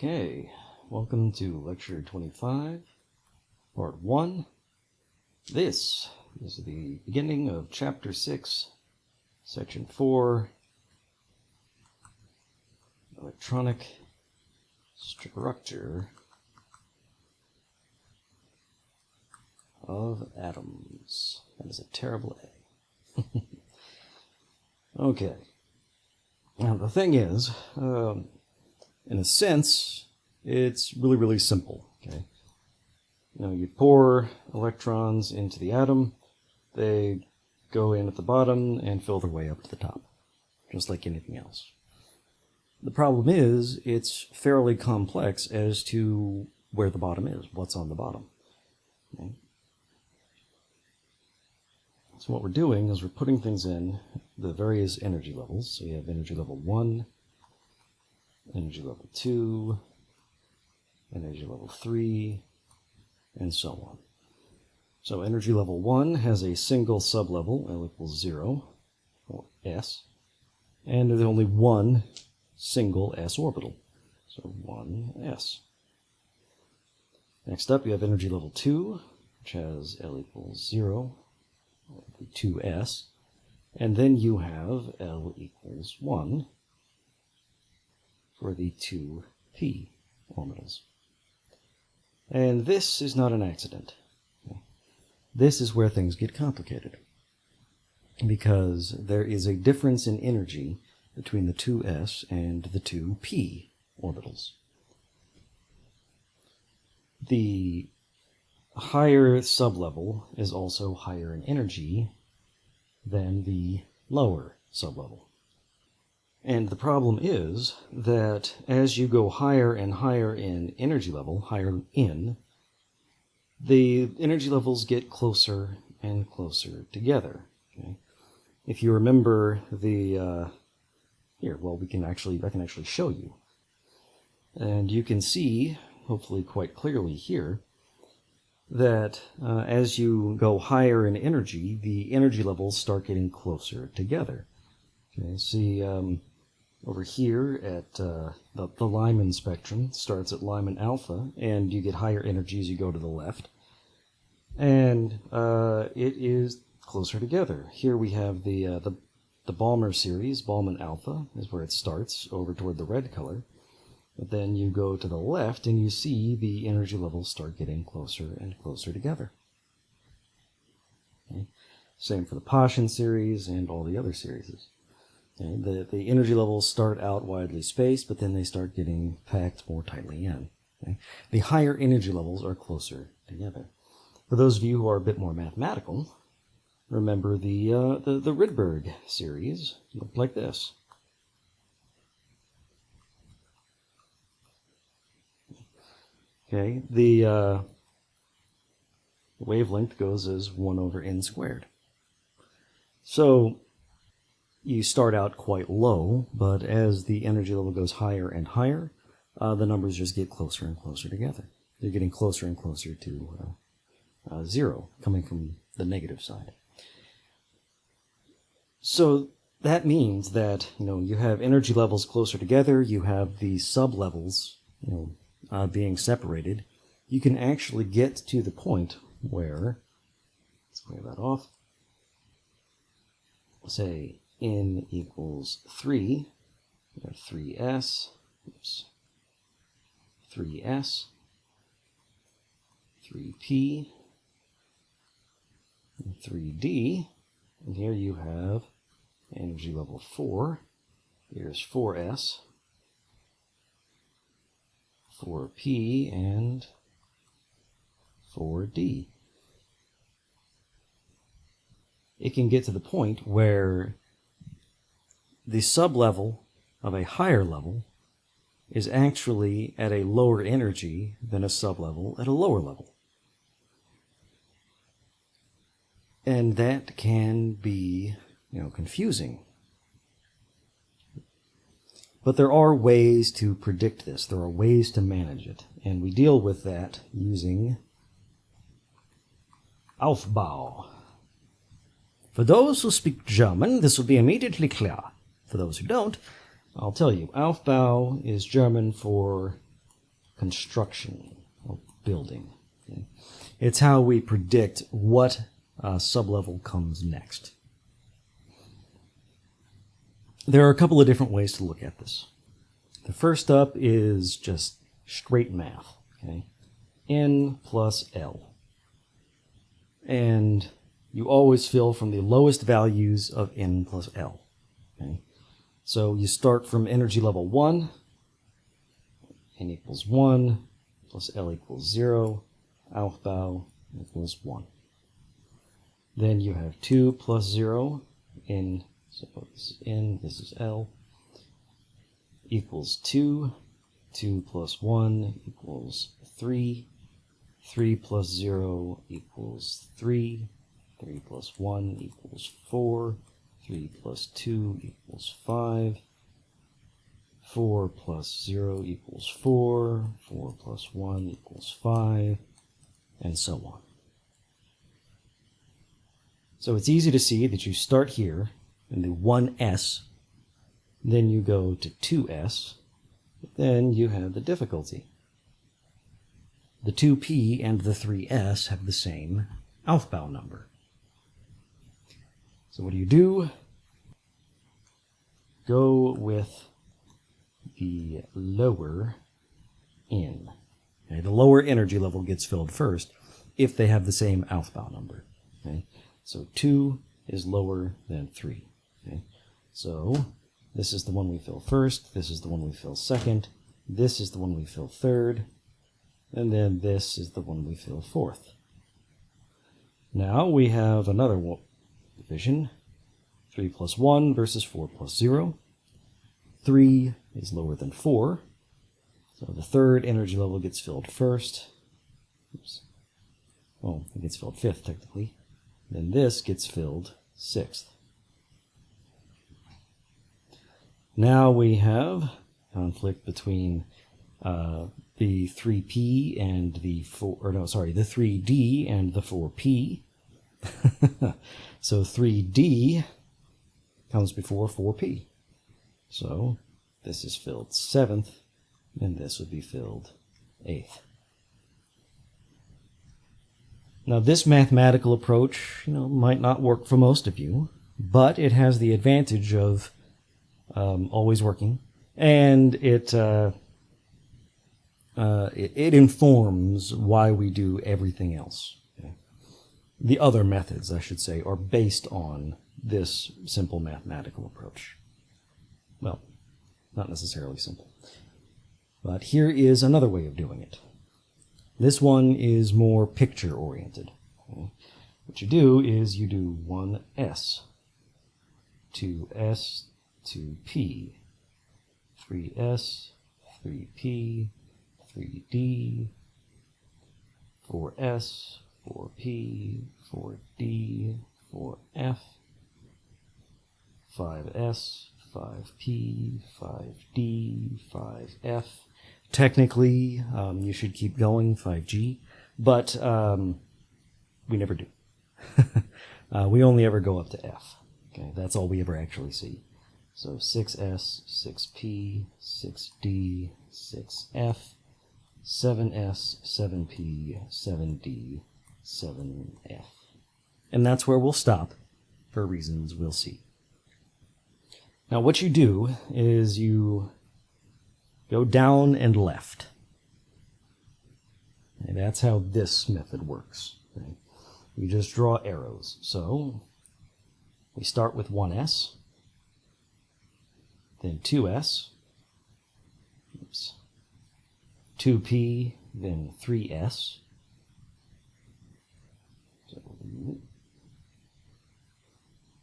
Okay, welcome to Lecture 25, Part 1. This is the beginning of Chapter 6, Section 4, Electronic Structure of Atoms. That is a terrible A. Okay, now the thing is, in a sense, it's really simple, okay? You pour electrons into the atom, they go in at the bottom and fill their way up to the top, just like anything else. The problem is, it's fairly complex as to where the bottom is, what's on the bottom. Okay? So what we're doing is we're putting things in the various energy levels. So you have energy level 1, energy level 2, energy level 3, and so on. So energy level 1 has a single sublevel, L equals 0, or S, and there's only one single s orbital, so 1s. Next up, you have energy level 2, which has L equals 0, or 2s, and then you have L equals 1, for the 2p orbitals. And this is not an accident. This is where things get complicated, because there is a difference in energy between the 2s and the 2p orbitals. The higher sublevel is also higher in energy than the lower sublevel. And the problem is that as you go higher and higher in energy level, the energy levels get closer and closer together. Okay? If you remember the I can actually show you, and you can see, hopefully quite clearly here, that as you go higher in energy, the energy levels start getting closer together. Okay, see. Over here at the Lyman spectrum starts at Lyman alpha, and you get higher energy as you go to the left. And it is closer together. Here we have the Balmer series. Balmer alpha is where it starts, over toward the red color. But then you go to the left, and you see the energy levels start getting closer and closer together. Okay. Same for the Paschen series and all the other series. Okay, the energy levels start out widely spaced, but then they start getting packed more tightly in. Okay? The higher energy levels are closer together. For those of you who are a bit more mathematical, remember the Rydberg series looked like this. Okay, the wavelength goes as 1 over n squared. So you start out quite low, but as the energy level goes higher and higher, the numbers just get closer and closer together. They're getting closer and closer to 0, coming from the negative side. So that means that you have energy levels closer together, you have the sublevels being separated. You can actually get to the point where, let's clear that off, say n equals 3, we have 3s, 3s, 3p, and 3d, and here you have energy level 4, here's 4s, 4p, and 4d. It can get to the point where the sublevel of a higher level is actually at a lower energy than a sublevel at a lower level. And that can be, confusing. But there are ways to predict this. There are ways to manage it. And we deal with that using Aufbau. For those who speak German, this will be immediately clear. For those who don't, I'll tell you, Aufbau is German for construction or building. Okay? It's how we predict what sublevel comes next. There are a couple of different ways to look at this. The first up is just straight math. Okay? N plus L. And you always fill from the lowest values of N plus L. Okay? So you start from energy level 1, N equals 1, plus L equals 0, Aufbau equals 1. Then you have 2 plus 0, N, so this is N, this is L, equals 2, 2 plus 1 equals 3, 3 plus 0 equals 3, 3 plus 1 equals 4, 3 plus 2 equals 5, 4 plus 0 equals 4, 4 plus 1 equals 5, and so on. So it's easy to see that you start here in the 1s, then you go to 2s, then you have the difficulty. The 2p and the 3s have the same Aufbau number. So what do? Go with the lower n. Okay, the lower energy level gets filled first if they have the same Aufbau number. Okay? So 2 is lower than 3. Okay? So this is the one we fill first, this is the one we fill second, this is the one we fill third, and then this is the one we fill fourth. Now we have another division. 3 plus 1 versus 4 plus 0. 3 is lower than 4, so the third energy level gets filled first. Oops. Oh, it gets filled fifth, technically. Then this gets filled sixth. Now we have conflict between the 3p and the 3d and the 4p. So 3d comes before 4p. So this is filled 7th, and this would be filled 8th. Now this mathematical approach, might not work for most of you, but it has the advantage of always working, and it informs why we do everything else. Okay? The other methods, I should say, are based on this simple mathematical approach. Well, not necessarily simple. But here is another way of doing it. This one is more picture-oriented. Okay? What you do is you do 1s, 2s, 2p, 3s, 3p, 3d, 4s, 4p, 4d, 4f, 5s, 5p, 5d, 5f. Technically, you should keep going, 5g, but we never do. We only ever go up to f. Okay, that's all we ever actually see. So 6s, 6p, 6d, 6f, 7s, 7p, 7d, 7f. And that's where we'll stop, for reasons we'll see. Now what you do is you go down and left. And that's how this method works. Okay? You just draw arrows. So we start with 1s, then 2s, oops, 2p, then 3s,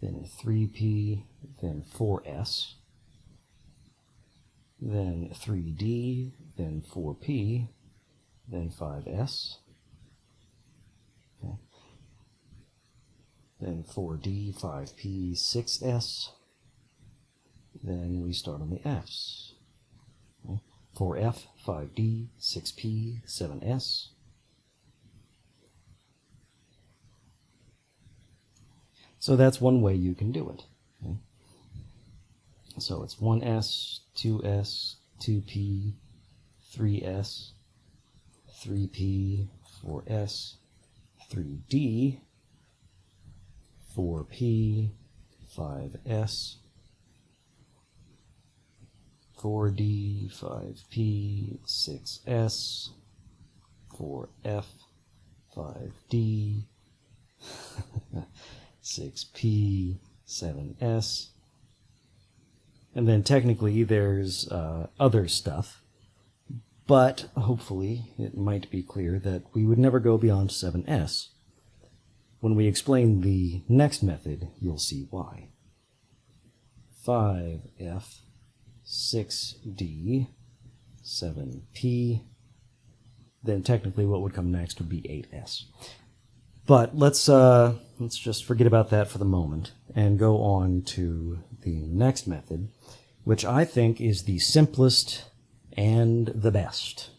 then 3p, then 4s, then 3d, then 4p, then 5s, okay. Then 4d, 5p, 6s, then we start on the f's. Okay. 4f, 5d, 6p, 7s. So that's one way you can do it. Okay. So it's 1s, 2s, 2p, 3s, 3p, 4s, 3d, 4p, 5s, 4d, 5p, 6s, 4f, 5d, 6p, 7s, and then technically there's other stuff, but hopefully it might be clear that we would never go beyond 7s. When we explain the next method, you'll see why. 5f, 6d, 7p, then technically what would come next would be 8s. But let's just forget about that for the moment and go on to the next method, which I think is the simplest and the best.